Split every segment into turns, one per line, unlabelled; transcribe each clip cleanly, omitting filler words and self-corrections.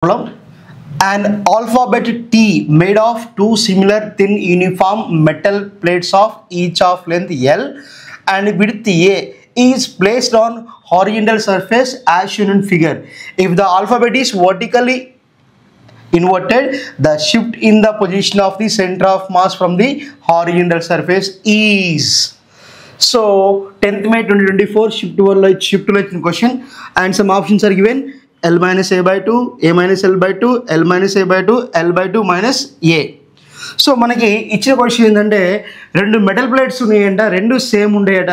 Problem. An alphabet T made of two similar thin uniform metal plates of each of length L and width A is placed on horizontal surface as shown in figure. If the alphabet is vertically inverted, the shift in the position of the center of mass from the horizontal surface is. So 10th May 2024 shift question and some options are given. L minus A by 2, A minus L by 2, L minus A by 2, L by 2 minus A. So మనకి ఇచ్చే question ఏంటంటే రెండు metal plates ఉన్నాయంట, రెండు same ఉండేయట.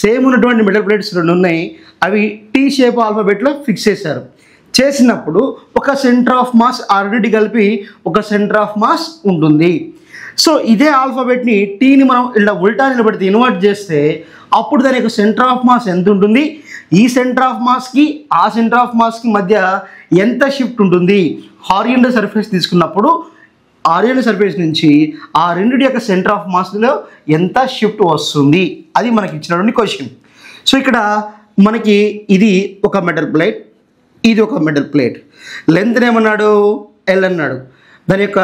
Same ఉన్నటువంటి metal plates రెండు ఉన్నాయి, అవి టీ షేప్ ఆల్ఫాబెట్లో ఫిక్స్ చేశారు. చేసినప్పుడు ఒక సెంటర్ ఆఫ్ మాస్ ఆల్రెడీ కలిపి ఒక సెంటర్ ఆఫ్ మాస్ ఉంటుంది. సో ఇదే ఆల్ఫాబెట్ని టీని మనం ఇలా ఉల్టా నిలబెడితే ఇన్వర్ట్ చేస్తే అప్పుడు దాని యొక్క సెంటర్ ఆఫ్ మాస్ ఎంత ఉంటుంది, ఈ సెంటర్ ఆఫ్ మాస్కి ఆ సెంటర్ ఆఫ్ మాస్కి మధ్య ఎంత షిఫ్ట్ ఉంటుంది. హారిజాంటల్ సర్ఫేస్ తీసుకున్నప్పుడు హారిజాంటల్ సర్ఫేస్ నుంచి ఆ రెండిటి యొక్క సెంటర్ ఆఫ్ మాస్లో ఎంత షిఫ్ట్ వస్తుంది, అది మనకి ఇచ్చినటువంటి క్వశ్చన్. సో ఇక్కడ మనకి ఇది ఒక మెటల్ ప్లేట్, ఇది ఒక మెటల్ ప్లేట్. లెంత్ ఏమన్నాడు, ఎల్ అన్నాడు. దాని యొక్క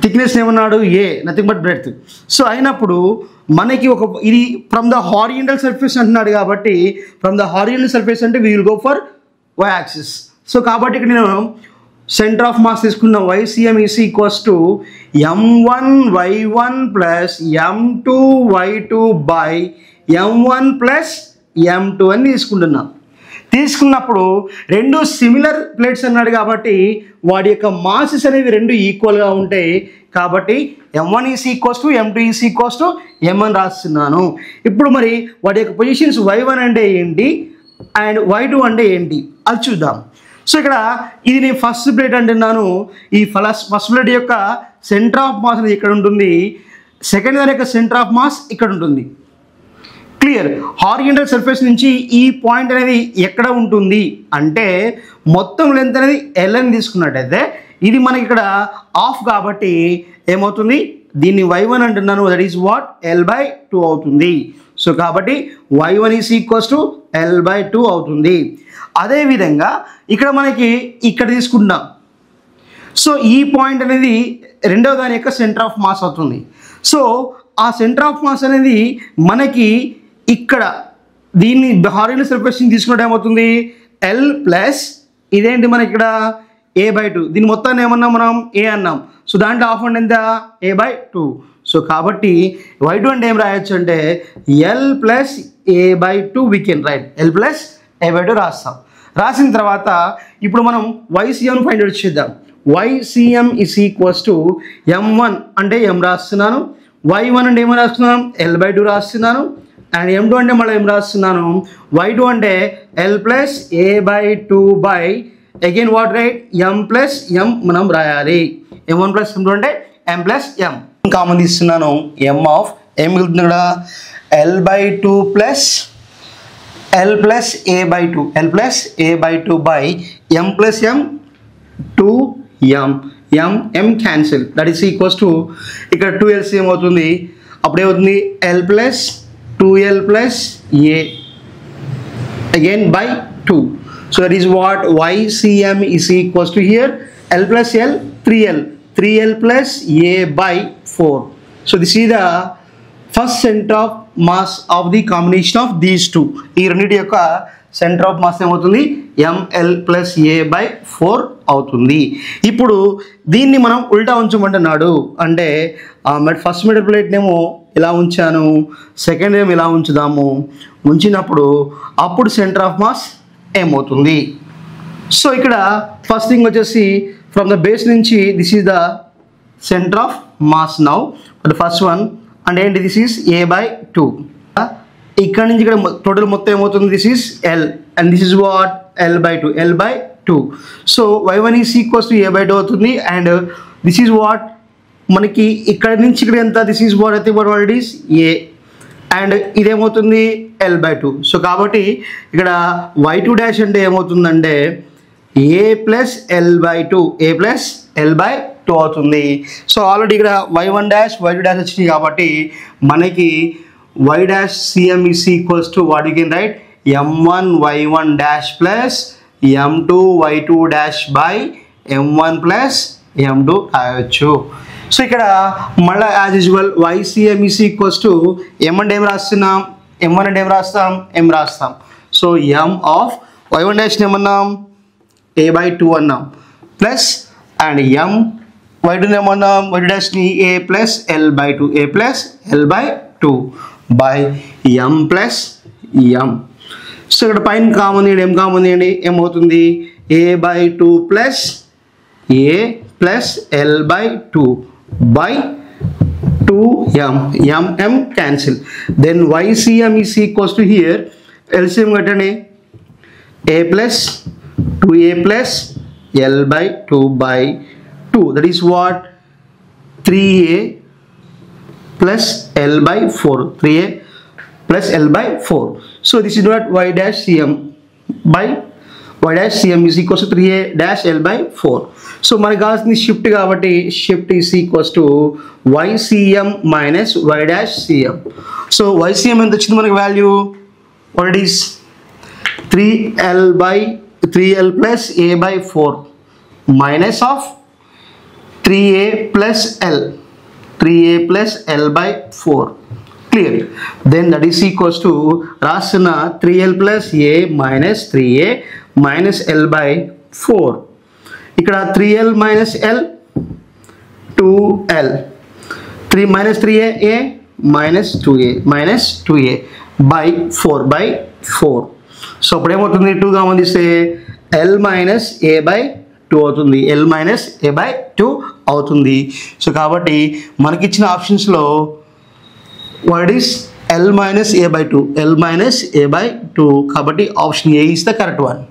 థిక్నెస్ ఏమన్నాడు, ఏ, నథింగ్ బట్ బ్రెడ్త్. సో అయినప్పుడు మనకి ఒక ఇది ఫ్రమ్ ద హారిజాంటల్ సర్ఫేస్ అంటున్నాడు కాబట్టి ఫ్రమ్ ద హారిజాంటల్ సర్ఫేస్ అంటే we will go for Y axis. So కాబట్టి ఇక్కడ నేను సెంటర్ ఆఫ్ మాస్ తీసుకున్న YCM is equals to M1Y1 plus M2Y2 by M1 plus M2 అని తీసుకుంటున్నాం. తీసుకున్నప్పుడు రెండు సిమిలర్ ప్లేట్స్ అన్నాడు కాబట్టి వాడి యొక్క మాసెస్ అనేవి రెండు ఈక్వల్గా ఉంటాయి. కాబట్టి M1 is equals to M2 is equals to M1 రాస్తున్నాను. ఇప్పుడు మరి వాడి యొక్క పొజిషన్స్ Y1 అంటే ఏంటి అండ్ Y2 అంటే ఏంటి అది చూద్దాం. సో ఇక్కడ ఇది నేను ఫస్ట్ ప్లేట్ అంటున్నాను. ఈ ఫస్ట్ ప్లేట్ యొక్క సెంటర్ ఆఫ్ మాస్ అనేది ఇక్కడ ఉంటుంది, సెకండ్ దాని యొక్క సెంటర్ ఆఫ్ మాస్ ఇక్కడ ఉంటుంది. క్లియర్. హారిజాంటల్ సర్ఫేస్ నుంచి ఈ పాయింట్ అనేది ఎక్కడ ఉంటుంది అంటే మొత్తం లెంత్ అనేది L అని తీసుకున్నట్టయితే ఇది మనకి ఇక్కడ ఆఫ్ కాబట్టి ఏమవుతుంది, దీన్ని Y1 అంటున్నాను, దట్ ఈస్ వాట్ L/2 అవుతుంది. సో కాబట్టి Y1 is equals to L/2 అవుతుంది. అదేవిధంగా ఇక్కడ మనకి ఇక్కడ తీసుకుంటున్నాం. సో ఈ పాయింట్ అనేది రెండవ దాని యొక్క సెంటర్ ఆఫ్ మాస్ అవుతుంది. సో ఆ సెంటర్ ఆఫ్ మాస్ అనేది మనకి ఇక్కడ దీన్ని హారిజాంటల్ సర్ఫేస్ తీసుకున్నట్టు ఏమవుతుంది, L ప్లస్ ఇదేంటి మనకి ఇక్కడ A/2. దీని మొత్తాన్ని ఏమన్నాం మనం, A అన్నాం. సో దాంట్లో ఆఫ్ అంటే ఎంత, A/2. సో కాబట్టి Y2 అంటే ఏం రాయొచ్చు అంటే L plus A/2 we can write, L plus A/2 రాస్తాం. రాసిన తర్వాత ఇప్పుడు మనం YCM ఫైండ్ అవుట్ చేద్దాం. YCM is equals to M1 అంటే M రాస్తున్నాను, Y1 అంటే ఏమో రాస్తున్నాను, L/2 రాస్తున్నాను, అండ్ M2 అంటే మళ్ళీ ఏం రాస్తున్నాను, Y2 అంటే L plus A/2 by again what right M plus M మనం రాయాలి. M1 ప్లస్ M2 అంటే M ప్లస్ M కామన్ తీస్తున్నాను. M ఆఫ్ ఏం మిగులుతుంది ఇక్కడ L/2 plus L plus A/2, L plus A/2 by M plus M 2M, M cancel, that is equals to ఇక్కడ 2L ఏమవుతుంది, అప్పుడు ఏమవుతుంది L plus 2L plus A again by 2. So that is what YCM is equals to hear L plus L 3L plus A by 4. So this is the first centre of mass of the combination of these two. ఈ రెండింటి యొక్క centre of mass ఏమవుతుంది, ML plus A/4 అవుతుంది. ఇప్పుడు దీన్ని మనం ఉల్టా ఉంచమంటున్నాడు అంటే ఫస్ట్ మెటల్ ప్లేట్నేమో ఇలా ఉంచాను, సెకండ్ ఏమో ఇలా ఉంచుదాము. ఉంచినప్పుడు అప్పుడు సెంటర్ ఆఫ్ మాస్ ఏమవుతుంది. సో ఇక్కడ ఫస్ట్ థింగ్ వచ్చేసి ఫ్రమ్ ద బేస్ నుంచి this is the centre of mass now. The first one అంటే ఏంటి, దిస్ ఈజ్ A/2. ఇక్కడ నుంచి ఇక్కడ టోటల్ మొత్తం ఏమవుతుంది, this is L and this is what L/2. So Y1 is equals to A/2 అవుతుంది and this is what మనకి ఇక్కడ నుంచి ఇక్కడ ఎంత, దిస్ ఈజ్ వాట్ అయితే వాట్ ఈస్ A అండ్ ఇదేమవుతుంది L/2. సో కాబట్టి ఇక్కడ Y2 డాష్ అంటే ఏమవుతుందంటే A plus L/2, A plus L/2 అవుతుంది. సో ఆల్రెడీ ఇక్కడ Y1 డాష్ Y2 డాష్ వచ్చినాయి కాబట్టి మనకి Y dash CM is equals to what you can write M1 Y1 dash plus m2y2 dash by m1 plus m2 రాయొచ్చు. So ఇక్కడ మళ్ళీ as usual YCM is equals to m అంటే ఏం రాస్తున్నాం, m1 అంటే ఏం రాస్తాం, m రాస్తాం. So m of y1 dash ఏమన్నాం, a/2 అన్నాం, ప్లస్ అండ్ m y2 ఏమన్నాం, y2 డాష్ని a plus l/2, a plus l/2 by m plus m. So ఇక్కడ పైన కామన్ తీయండి, m కామన్ తీయండి, ఏమవుతుంది a/2 plus a plus l/2 by 2m, m cancel. Then YCM is equals to here LCM కట్టండి, a plus 2a plus l/2 by 2, that is what 3a plus l/4, 3a plus l/4. So this is what y dash cm by y dash cm is equals to 3a dash l/4. So మనకి కావాల్సింది shift కాబట్టి shift is equals to YCM minus y dash cm. So YCM ఎంత వచ్చింది మనకి value, what it is 3l plus a/4 minus of 3a plus l/4 clear. Then that is equals to రాసిన 3l plus a minus 3a minus l/4. ఇక్కడ 3l minus l 2l, 3 minus 3a a minus 2a by 4/4. So అప్పుడు ఏమవుతుంది, 2 గమనిస్తే l minus a/2 అవుతుంది, l minus a/2 అవుతుంది. So కాబట్టి మనకిచ్చిన ఆప్షన్స్లో what is l minus a/2, l minus a/2, కాబట్టి option A is the correct one.